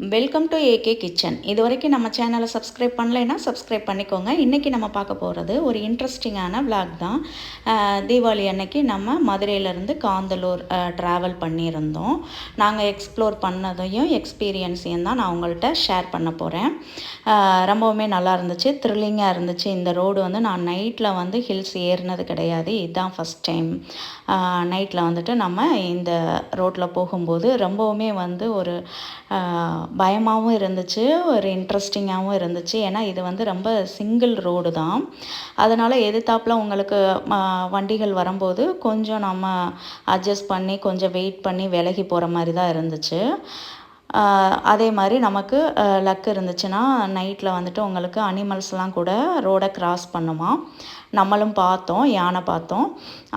Welcome to AK kitchen. இது வரைக்கும் நம்ம சேனலை சப்ஸ்கிரைப் பண்ணலைன்னா சப்ஸ்கிரைப் பண்ணிக்கோங்க. இன்றைக்கி நம்ம பார்க்க போகிறது ஒரு இன்ட்ரெஸ்டிங்கான விளாக் தான். தீபாவளி அன்னைக்கு நம்ம மதுரையிலேருந்து காந்தலூர் ட்ராவல் பண்ணியிருந்தோம். நாங்கள் எக்ஸ்ப்ளோர் பண்ணதையும் எக்ஸ்பீரியன்ஸையும் தான் நான் உங்கள்கிட்ட ஷேர் பண்ண போகிறேன். ரொம்பவுமே நல்லா இருந்துச்சு, த்ரில்லிங்காக இருந்துச்சு. இந்த ரோடு வந்து நான் நைட்டில் வந்து ஹில்ஸ் ஏறினது கிடையாது, இதுதான் ஃபஸ்ட் டைம். நைட்டில் வந்துட்டு நம்ம இந்த ரோட்டில் போகும்போது ரொம்பவுமே வந்து ஒரு பயமாகவும் இருந்துச்சு, ஒரு இன்ட்ரெஸ்டிங்காகவும் இருந்துச்சு. ஏன்னா இது வந்து ரொம்ப சிங்கிள் ரோடு தான். அதனால் எதிர்த்தாப்புல உங்களுக்கு வண்டிகள் வரும்போது கொஞ்சம் நம்ம அட்ஜஸ்ட் பண்ணி கொஞ்சம் வெயிட் பண்ணி விலகி போகிற மாதிரி தான் இருந்துச்சு. அதே மாதிரி நமக்கு லக் இருந்துச்சுன்னா நைட்டில் வந்துட்டு உங்களுக்கு அனிமல்ஸ்லாம் கூட ரோடை கிராஸ் பண்ணுமா. நம்மளும் பார்த்தோம், யானை பார்த்தோம்.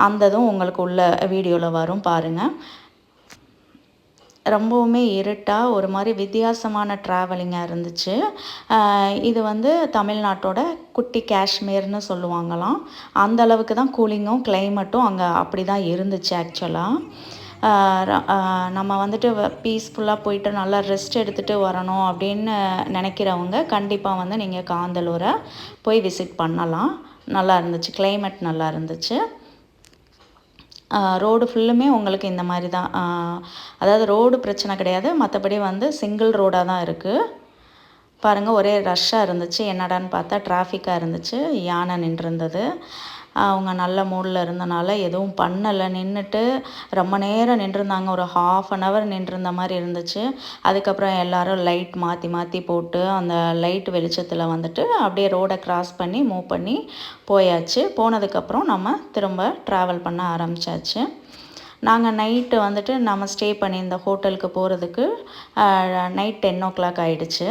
அந்ததும் உங்களுக்கு உள்ள வீடியோவில் வரும் பாருங்கள். ரொம்பவுமே இருட்டாக ஒரு மாதிரி வித்தியாசமான ட்ராவலிங்காக இருந்துச்சு. இது வந்து தமிழ்நாட்டோட குட்டி காஷ்மீர்னு சொல்லுவாங்களாம். அந்த அளவுக்கு தான் கூலிங்கும் கிளைமேட்டும் அங்கே அப்படி தான் இருந்துச்சு ஆக்சுவலாக. நம்ம வந்துட்டு பீஸ்ஃபுல்லாக போயிட்டு நல்லா ரெஸ்ட் எடுத்துகிட்டு வரணும் அப்படின்னு நினைக்கிறவங்க கண்டிப்பாக வந்து நீங்கள் காந்தலூரை போய் விசிட் பண்ணலாம். நல்லா இருந்துச்சு, கிளைமேட் நல்லா இருந்துச்சு. ரோடு ஃபுல்லுமே உங்களுக்கு இந்த மாதிரி தான். அதாவது ரோடு பிரச்சனை கிடையாது, மற்றபடி வந்து சிங்கிள் ரோடாக தான் இருக்குது. பாருங்கள், ஒரே ரஷ்ஷாக இருந்துச்சு. என்னடான்னு பார்த்தா டிராஃபிக்காக இருந்துச்சு. யானை நின்றுருந்தது. அவங்க நல்ல மூடில் இருந்தனால எதுவும் பண்ணலை, நின்றுட்டு ரொம்ப நேரம் நின்றுருந்தாங்க. ஒரு ½ நின்றுருந்த மாதிரி இருந்துச்சு. அதுக்கப்புறம் எல்லோரும் லைட் மாற்றி மாற்றி போட்டு அந்த லைட் வெளிச்சத்தில் வந்துட்டு அப்படியே ரோடை க்ராஸ் பண்ணி மூவ் பண்ணி போயாச்சு. போனதுக்கப்புறம் நம்ம திரும்ப ட்ராவல் பண்ண ஆரம்பித்தாச்சு. நாங்கள் நைட்டு வந்துட்டு நம்ம ஸ்டே பண்ணியிருந்த ஹோட்டலுக்கு போகிறதுக்கு நைட் 10 o'clock ஆகிடுச்சு.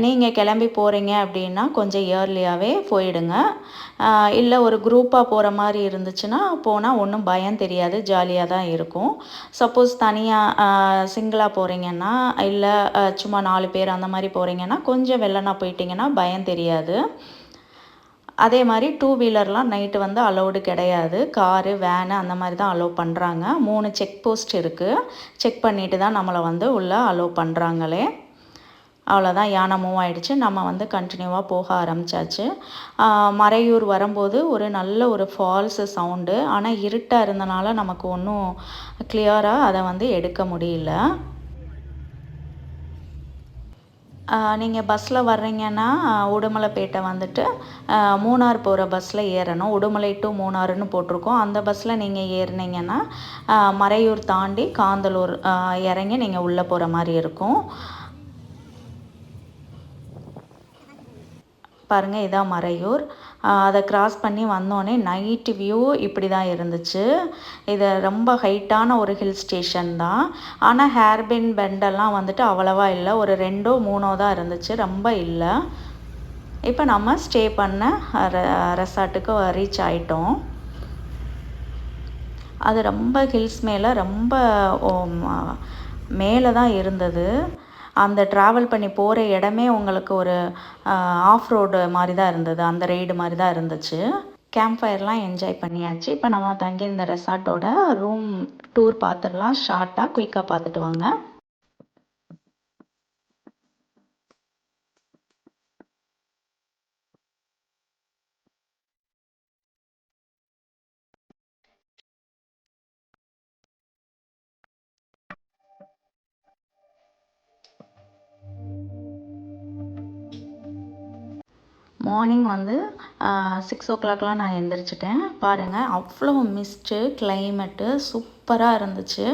நீங்கள் கிளம்பி போகிறீங்க அப்படின்னா கொஞ்சம் இயர்லியாகவே போயிடுங்க. இல்லை ஒரு குரூப்பாக போகிற மாதிரி இருந்துச்சுன்னா போனால் ஒன்றும் பயம் தெரியாது, ஜாலியாக தான் இருக்கும். சப்போஸ் தனியாக சிங்கிளாக போகிறீங்கன்னா இல்லை சும்மா 4 பேர் அந்த மாதிரி போகிறீங்கன்னா கொஞ்சம் வெள்ளனா போயிட்டிங்கன்னா பயம் தெரியாது. அதே மாதிரி 2 வீலர்லாம் நைட்டு வந்து அலௌடு கிடையாது. காரு, வேனு அந்த மாதிரி தான் அலோவ் பண்ணுறாங்க. 3 செக் போஸ்ட் இருக்குது. செக் பண்ணிவிட்டு தான் நம்மளை வந்து உள்ளே அலோவ் பண்ணுறாங்களே. அவ்வளோதான், யானை மூவ் ஆகிடுச்சு. நம்ம வந்து கண்டினியூவாக போக ஆரம்பித்தாச்சு. மறையூர் வரும்போது ஒரு நல்ல ஒரு ஃபால்ஸு சவுண்டு. ஆனால் இருட்டாக இருந்தனால நமக்கு ஒன்றும் கிளியராக அதை வந்து எடுக்க முடியல. நீங்கள் பஸ்ஸில் வர்றீங்கன்னா உடுமலைப்பேட்டை வந்துட்டு மூணார் போகிற பஸ்ஸில் ஏறணும். உடுமலை டு மூணாறுன்னு போட்டிருக்கோம். அந்த பஸ்ஸில் நீங்கள் ஏறினீங்கன்னா மறையூர் தாண்டி காந்தலூர் இறங்கி நீங்கள் உள்ளே போகிற மாதிரி இருக்கும். பாருங்கள், இதான் மறையூர். அதை கிராஸ் பண்ணி வந்தோடனே நைட்டு வியூ இப்படி தான் இருந்துச்சு. இது ரொம்ப ஹைட்டான ஒரு ஹில் ஸ்டேஷன் தான். ஆனால் ஹேர்பின் பெண்டெல்லாம் வந்துட்டு அவ்வளவா இல்லை, ஒரு 2ஓ 3ஓ தான் இருந்துச்சு, ரொம்ப இல்லை. இப்போ நம்ம ஸ்டே பண்ண ரெசார்ட்டுக்கு ரீச் ஆகிட்டோம். அது ரொம்ப ஹில்ஸ் மேலே ரொம்ப மேலே தான் இருந்தது. அந்த ட்ராவல் பண்ணி போகிற இடமே உங்களுக்கு ஒரு ஆஃப் ரோடு மாதிரி தான் இருந்தது, அந்த ரைடு மாதிரி தான் இருந்துச்சு. கேம்ப் ஃபயர்லாம் என்ஜாய் பண்ணியாச்சு. இப்போ நம்ம தங்கியிருந்த ரெசார்ட்டோட ரூம் டூர் பார்த்துடலாம். ஷார்ட்டாக குயிக்காக பார்த்துட்டு வாங்க. மார்னிங் வந்து 6 o'clockலாம் நான் எழுந்திரிச்சிட்டேன். பாருங்கள், அவ்வளோ மிஸ்ட்டு, கிளைமேட்டு சூப்பராக இருந்துச்சு.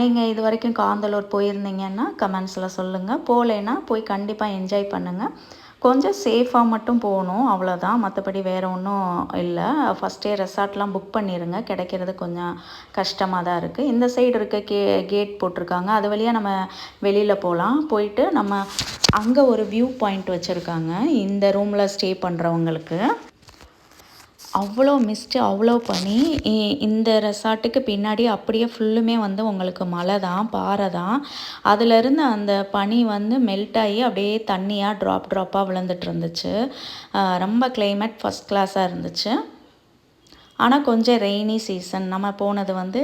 நீங்கள் இது வரைக்கும் காந்தலூர் போயிருந்தீங்கன்னா கமெண்ட்ஸில் சொல்லுங்கள். போகலைன்னா போய் கண்டிப்பாக என்ஜாய் பண்ணுங்கள். கொஞ்சம் சேஃபாக மட்டும் போகணும், அவ்வளோதான். மற்றபடி வேறு ஒன்றும் இல்லை. ஃபஸ்ட்டே ரெசார்ட்லாம் புக் பண்ணிடுங்க, கிடைக்கிறது கொஞ்சம் கஷ்டமாக தான் இருக்குது. இந்த சைடு இருக்க கேட் போட்டிருக்காங்க, அது வழியாக நம்ம வெளியில் போகலாம். போயிட்டு நம்ம அங்கே ஒரு வியூ பாயிண்ட் வச்சுருக்காங்க இந்த ரூமில் ஸ்டே பண்ணுறவங்களுக்கு. அவ்வளோ மிஸ்ட்டு, அவ்வளோ பனி. இந்த ரெசார்ட்டுக்கு பின்னாடி அப்படியே ஃபுல்லுமே வந்து உங்களுக்கு மலை தான், பாறை தான். அதிலிருந்து அந்த பனி வந்து மெல்ட் ஆகி அப்படியே தண்ணியாக ட்ராப்பாக விழுந்துட்டு இருந்துச்சு. ரொம்ப கிளைமேட் ஃபஸ்ட் கிளாஸாக இருந்துச்சு. ஆனால் கொஞ்சம் ரெய்னி சீசன். நம்ம போனது வந்து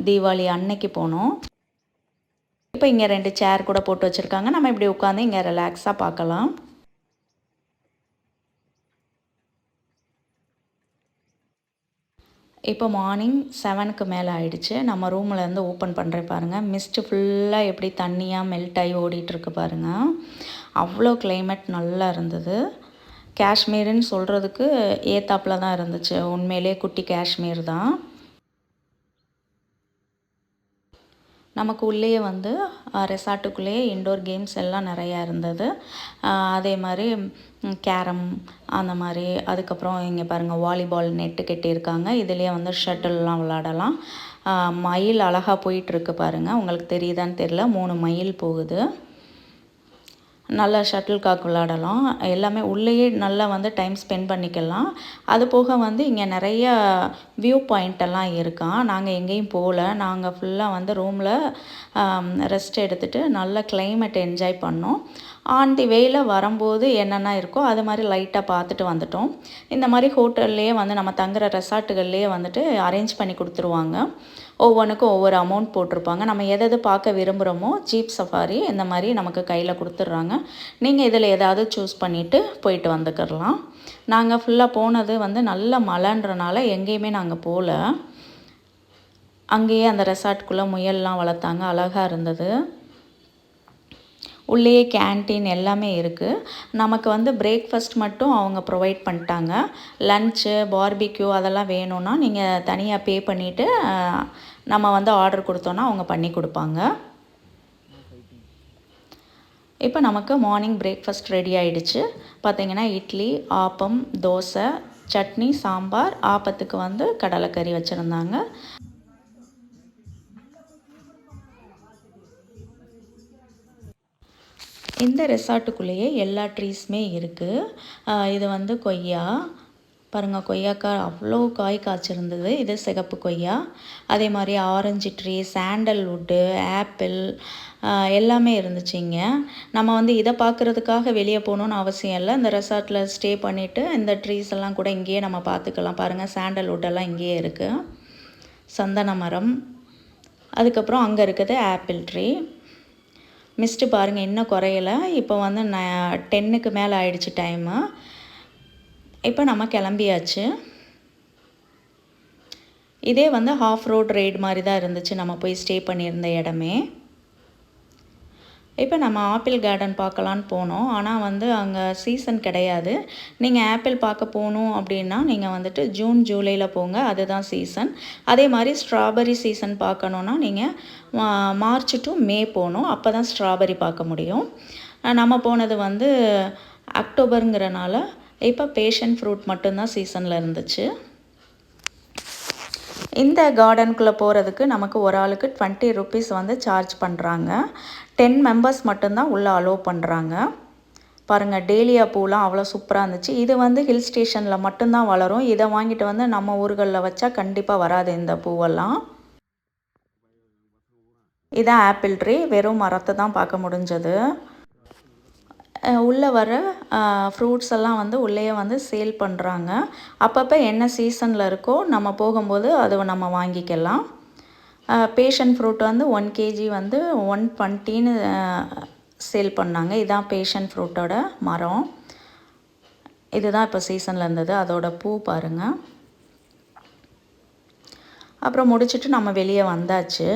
தீபாவளி அன்னைக்கு போனோம். இப்போ இங்கே 2 சேர் கூட போட்டு வச்சுருக்காங்க. நம்ம இப்படி உட்காந்து இங்கே ரிலாக்ஸாக பார்க்கலாம். இப்போ மார்னிங் 7க்கு மேலே ஆயிடுச்சு. நம்ம ரூம்லேருந்து ஓப்பன் பண்ணுறேன் பாருங்கள். மிஸ்ட்டு ஃபுல்லாக எப்படி தண்ணியாக மெல்ட் ஆகி ஓடிட்டுருக்கு பாருங்கள். அவ்வளோ கிளைமேட் நல்லா இருந்தது. காஷ்மீருன்னு சொல்கிறதுக்கு ஏத்தாப்பில் தான் இருந்துச்சு. உண்மையிலே குட்டி காஷ்மீர் தான். நமக்கு உள்ளேயே வந்து ரெசார்ட்டுக்குள்ளேயே இன்டோர் கேம்ஸ் எல்லாம் நிறையா இருந்தது. அதே மாதிரி கேரம் அந்த மாதிரி, அதுக்கப்புறம் இங்கே பாருங்கள் வாலிபால் நெட்டு கட்டியிருக்காங்க. இதுலேயே வந்து ஷட்டில்லாம் விளாடலாம். மயில் அழகாக போயிட்டுருக்கு பாருங்கள். உங்களுக்கு தெரியுதான்னு தெரில, 3 மயில் போகுது. நல்லா ஷட்டில் காக் விளாடலாம். எல்லாமே உள்ளேயே நல்லா வந்து டைம் ஸ்பெண்ட் பண்ணிக்கலாம். அது போக வந்து இங்கே நிறைய வியூ பாயிண்ட்டெல்லாம் இருக்கான். நாங்கள் எங்கேயும் போகல. நாங்கள் ஃபுல்லாக வந்து ரூமில் ரெஸ்ட் எடுத்துகிட்டு நல்ல கிளைமேட் என்ஜாய் பண்ணோம். ஆன் தி வேயில் வரும்போது என்னென்ன இருக்கோ அது மாதிரி லைட்டாக பார்த்துட்டு வந்துட்டோம். இந்த மாதிரி ஹோட்டல்லையே வந்து நம்ம தங்குற ரெசார்ட்டுகள்லேயே வந்துட்டு அரேஞ்ச் பண்ணி கொடுத்துருவாங்க. ஒவ்வொன்றுக்கும் ஒவ்வொரு அமௌண்ட் போட்டிருப்பாங்க. நம்ம எது பார்க்க விரும்புகிறோமோ ஜீப் சஃபாரி இந்த மாதிரி நமக்கு கையில் கொடுத்துட்றாங்க. நீங்கள் இதில் ஏதாவது சூஸ் பண்ணிவிட்டு போயிட்டு வந்துக்கிறலாம். நாங்கள் ஃபுல்லாக போனது வந்து நல்ல மழைன்றனால எங்கேயுமே நாங்கள் போகல. அங்கேயே அந்த ரெசார்ட்டுக்குள்ளே முயல்லாம் வளர்த்தாங்க. அழகாக இருந்தது. உள்ளேயே கேன்டீன் எல்லாமே இருக்குது. நமக்கு வந்து பிரேக்ஃபாஸ்ட் மட்டும் அவங்க ப்ரொவைட் பண்ணிட்டாங்க. லன்ச்சு, பார்பிக்யூ அதெல்லாம் வேணும்னா நீங்கள் தனியாக பே பண்ணிவிட்டு நம்ம வந்து ஆர்டர் கொடுத்தோன்னா அவங்க பண்ணி கொடுப்பாங்க. இப்போ நமக்கு மார்னிங் பிரேக்ஃபாஸ்ட் ரெடி ஆகிடுச்சு. பார்த்திங்கன்னா இட்லி, ஆப்பம், தோசை, சட்னி, சாம்பார். ஆப்பத்துக்கு வந்து கடலைக்கறி வச்சுருந்தாங்க. இந்த ரெசார்ட்டுக்குள்ளேயே எல்லா ட்ரீஸுமே இருக்குது. இது வந்து கொய்யா பாருங்கள். கொய்யாக்காய் அவ்வளோ காய் காய்ச்சிருந்தது. இது சிகப்பு கொய்யா. அதே மாதிரி ஆரஞ்சு ட்ரீ, சாண்டல்வுட்டு, ஆப்பிள் எல்லாமே இருந்துச்சுங்க. நம்ம வந்து இதை பார்க்குறதுக்காக வெளியே போகணுன்னு அவசியம் இல்லை. இந்த ரெசார்ட்டில் ஸ்டே பண்ணிவிட்டு இந்த ட்ரீஸ் எல்லாம் கூட இங்கேயே நம்ம பார்த்துக்கலாம். பாருங்கள், சாண்டல்வுட்டெல்லாம் இங்கேயே இருக்குது. சந்தன மரம். அதுக்கப்புறம் அங்கே இருக்குது ஆப்பிள் ட்ரீ. மிஸ்ட்டு பாருங்கள் இன்னும் குறையலை. இப்போ வந்து 10க்கு மேலே ஆயிடுச்சு டைமு. இப்போ நம்ம கிளம்பியாச்சு. இதே வந்து ஹாஃப் ரோட் ரைடு மாதிரி தான் இருந்துச்சு நம்ம போய் ஸ்டே பண்ணியிருந்த இடமே. இப்போ நம்ம ஆப்பிள் கார்டன் பார்க்கலான்னு போனோம். ஆனால் வந்து அங்கே சீசன் கிடையாது. நீங்கள் ஆப்பிள் பார்க்க போகணும் அப்படின்னா நீங்கள் வந்துட்டு ஜூன் ஜூலையில் போங்க, அதுதான் சீசன். அதே மாதிரி ஸ்ட்ராபெரி சீசன் பார்க்கணுன்னா நீங்கள் மார்ச் டு மே போகணும். அப்போ தான் ஸ்ட்ராபெரி பார்க்க முடியும். நம்ம போனது வந்து அக்டோபருங்கிறனால இப்போ பேஷன் ஃப்ரூட் மட்டும்தான் சீசனில் இருந்துச்சு. இந்த கார்டனுக்குள்ளே போகிறதுக்கு நமக்கு ஒரு ஆளுக்கு 20 ருபீஸ் வந்து சார்ஜ் பண்ணுறாங்க. 10 மெம்பர்ஸ் மட்டும்தான் உள்ளே அலோவ் பண்ணுறாங்க. பாருங்கள், டேலியா பூலாம் அவ்வளோ சூப்பராக இருந்துச்சு. இது வந்து ஹில் ஸ்டேஷனில் மட்டும்தான் வளரும். இதை வாங்கிட்டு வந்து நம்ம ஊர்களில் வச்சா கண்டிப்பாக வராது இந்த பூவெல்லாம். இதான் ஆப்பிள் ட்ரீ. வெறும் மரத்தை தான் பார்க்க முடிஞ்சது. உள்ளே வர ஃப்ரூட்ஸ் எல்லாம் வந்து உள்ளேயே வந்து சேல் பண்ணுறாங்க. அப்பப்போ என்ன சீசனில் இருக்கோ நம்ம போகும்போது அதை நம்ம வாங்கிக்கலாம். பேஷன் ஃப்ரூட் வந்து 1 கேஜி வந்து 120ன்னு சேல் பண்ணாங்க. இதான் பேஷன் ஃப்ரூட்டோட மரம். இதுதான் இப்போ சீசனில் இருந்தது. அதோட பூ பாருங்கள். அப்புறம் முடிச்சுட்டு நம்ம வெளியே வந்தாச்சு.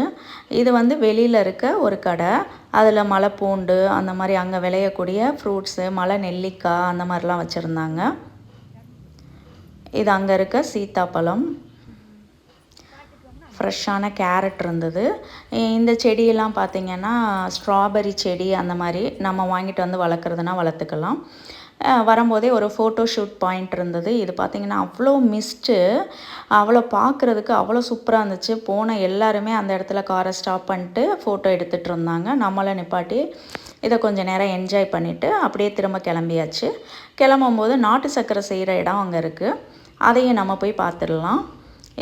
இது வந்து வெளியில் இருக்க ஒரு கடை. அதில் மலைப்பூண்டு அந்த மாதிரி அங்கே விளையக்கூடிய ஃப்ரூட்ஸு, மலை நெல்லிக்காய் அந்த மாதிரிலாம் வச்சுருந்தாங்க. இது அங்கே இருக்க சீத்தாப்பழம். ஃப்ரெஷ்ஷான கேரட் இருந்தது. இந்த செடியெல்லாம் பார்த்திங்கன்னா ஸ்ட்ராபெரி செடி அந்த மாதிரி நம்ம வாங்கிட்டு வந்து வளர்க்குறதுனா வளர்த்துக்கலாம். வரும்போதே ஒரு ஃபோட்டோ ஷூட் பாயிண்ட் இருந்தது. இது பார்த்திங்கன்னா அவ்வளோ மிஸ்ட்டு, அவ்வளோ பார்க்குறதுக்கு அவ்வளோ சூப்பராக இருந்துச்சு. போன எல்லாருமே அந்த இடத்துல காரை ஸ்டாப் பண்ணிட்டு ஃபோட்டோ எடுத்துகிட்டு இருந்தாங்க. நம்மளை நிப்பாட்டி இதை கொஞ்சம் நேரம் என்ஜாய் பண்ணிவிட்டு அப்படியே திரும்ப கிளம்பியாச்சு. கிளம்பும்போது நாட்டு சர்க்கரை செய்கிற இடம் அங்கே இருக்குது. அதையும் நம்ம போய் பார்த்துடலாம்.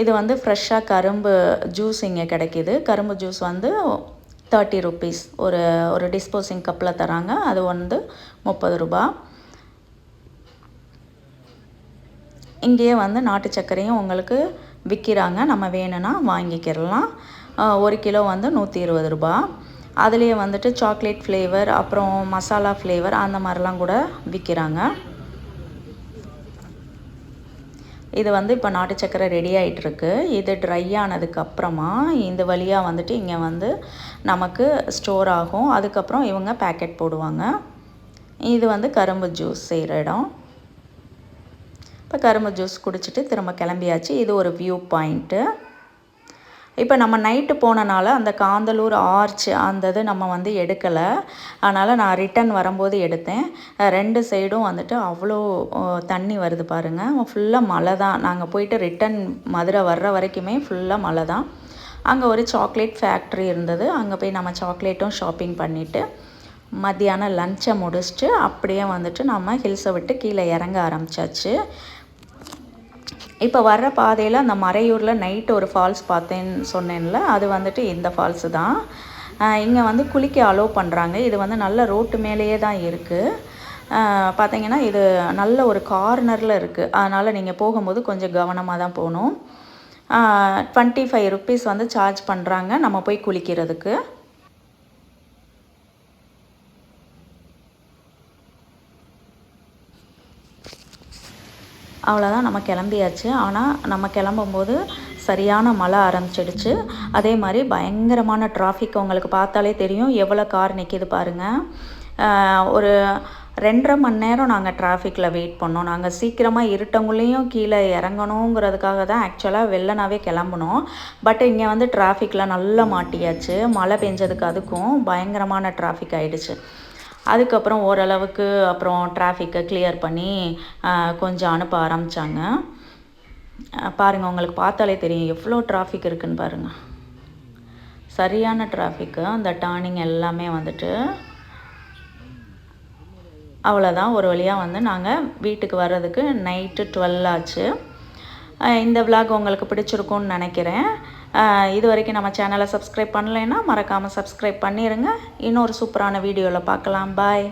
இது வந்து ஃப்ரெஷ்ஷாக கரும்பு ஜூஸ் இங்கே கிடைக்கிது. கரும்பு ஜூஸ் வந்து 30 ருபீஸ் ஒரு டிஸ்போசிங் கப்பில் தராங்க. அது வந்து 30 ரூபா. இங்கேயே வந்து நாட்டு சர்க்கரையும் உங்களுக்கு விற்கிறாங்க. நம்ம வேணும்னா வாங்கிக்கிறலாம். 1 கிலோ வந்து 120 ரூபா. அதுலேயே வந்துட்டு சாக்லேட் ஃப்ளேவர் அப்புறம் மசாலா ஃப்ளேவர் அந்த மாதிரிலாம் கூட விற்கிறாங்க. இது வந்து இப்போ நாட்டு சக்கரை ரெடி ஆகிட்டுருக்கு. இது ட்ரை ஆனதுக்கப்புறமா இந்த வழியாக வந்துட்டு இங்கே வந்து நமக்கு ஸ்டோர் ஆகும். அதுக்கப்புறம் இவங்க பேக்கெட் போடுவாங்க. இது வந்து கரும்பு ஜூஸ் செய்கிற இடம். இப்போ கரும்பு ஜூஸ் குடிச்சிட்டு திரும்ப கிளம்பியாச்சு. இது ஒரு வியூ பாயிண்ட்டு. இப்போ நம்ம நைட்டு போனனால அந்த காந்தலூர் ஆர்ச் அந்த இது நம்ம வந்து எடுக்கலை. அதனால் நான் ரிட்டன் வரும்போது எடுத்தேன். 2 சைடும் வந்துட்டு அவ்வளோ தண்ணி வருது பாருங்கள். ஃபுல்லாக மழை தான். நாங்கள் போயிட்டு ரிட்டன் மதுரை வர்ற வரைக்குமே ஃபுல்லாக மழை தான். அங்கே ஒரு சாக்லேட் ஃபேக்ட்ரி இருந்தது. அங்கே போய் நம்ம சாக்லேட்டும் ஷாப்பிங் பண்ணிவிட்டு மத்தியானம் லஞ்சை முடிச்சுட்டு அப்படியே வந்துட்டு நம்ம ஹில்ஸை விட்டு கீழே இறங்க ஆரம்பித்தாச்சு. இப்போ வர்ற பாதையில் அந்த மறையூரில் நைட்டு ஒரு ஃபால்ஸ் பார்த்தேன்னு சொன்னேன்ல, அது வந்துட்டு இந்த ஃபால்ஸு தான். இங்கே வந்து குளிக்க அலோவ் பண்ணுறாங்க. இது வந்து நல்ல ரோட்டு மேலேயே தான் இருக்குது. பார்த்தீங்கன்னா இது நல்ல ஒரு கார்னரில் இருக்குது. அதனால் நீங்கள் போகும்போது கொஞ்சம் கவனமாக தான் போகணும். 25 ருப்பீஸ் வந்து சார்ஜ் பண்ணுறாங்க நம்ம போய் குளிக்கிறதுக்கு. அவ்வளோதான், நம்ம கிளம்பியாச்சு. ஆனால் நம்ம கிளம்பும்போது சரியான மழை ஆரம்பிச்சிடுச்சு. அதே மாதிரி பயங்கரமான டிராஃபிக். உங்களுக்கு பார்த்தாலே தெரியும் எவ்வளோ கார் நிற்கிது பாருங்கள். ஒரு 2.5 மணி நேரம் நாங்கள் டிராஃபிக்கில் வெயிட் பண்ணோம். நாங்கள் சீக்கிரமாக இருட்டங்குள்ளேயும் கீழே இறங்கணுங்கிறதுக்காக தான் ஆக்சுவலாக வெள்ளனாவே கிளம்புனோம். பட் இங்கே வந்து டிராஃபிக்கில் நல்லா மாட்டியாச்சு. மழை பெஞ்சதுக்கு அதுக்கும் பயங்கரமான டிராஃபிக் ஆகிடுச்சு. அதுக்கப்புறம் ஓரளவுக்கு அப்புறம் டிராஃபிக்கை கிளியர் பண்ணி கொஞ்சம் அனுப்ப ஆரம்பித்தாங்க. பாருங்கள், உங்களுக்கு பார்த்தாலே தெரியும் எவ்வளோ டிராஃபிக் இருக்குதுன்னு பாருங்கள். சரியான டிராஃபிக்கு. அந்த டர்னிங் எல்லாமே வந்துட்டு அவ்வளோதான். ஒரு வழியாக வந்து நாங்கள் வீட்டுக்கு வர்றதுக்கு நைட்டு 12 ஆச்சு. இந்த விலாக் உங்களுக்கு பிடிச்சிருக்கும்னு நினைக்கிறேன். இது வரைக்கும் நம்ம சேனலை சப்ஸ்கிரைப் பண்ணலைன்னா மறக்காமல் சப்ஸ்கிரைப் பண்ணிடுங்க. இன்னொரு சூப்பரான வீடியோவில் பார்க்கலாம். பாய்.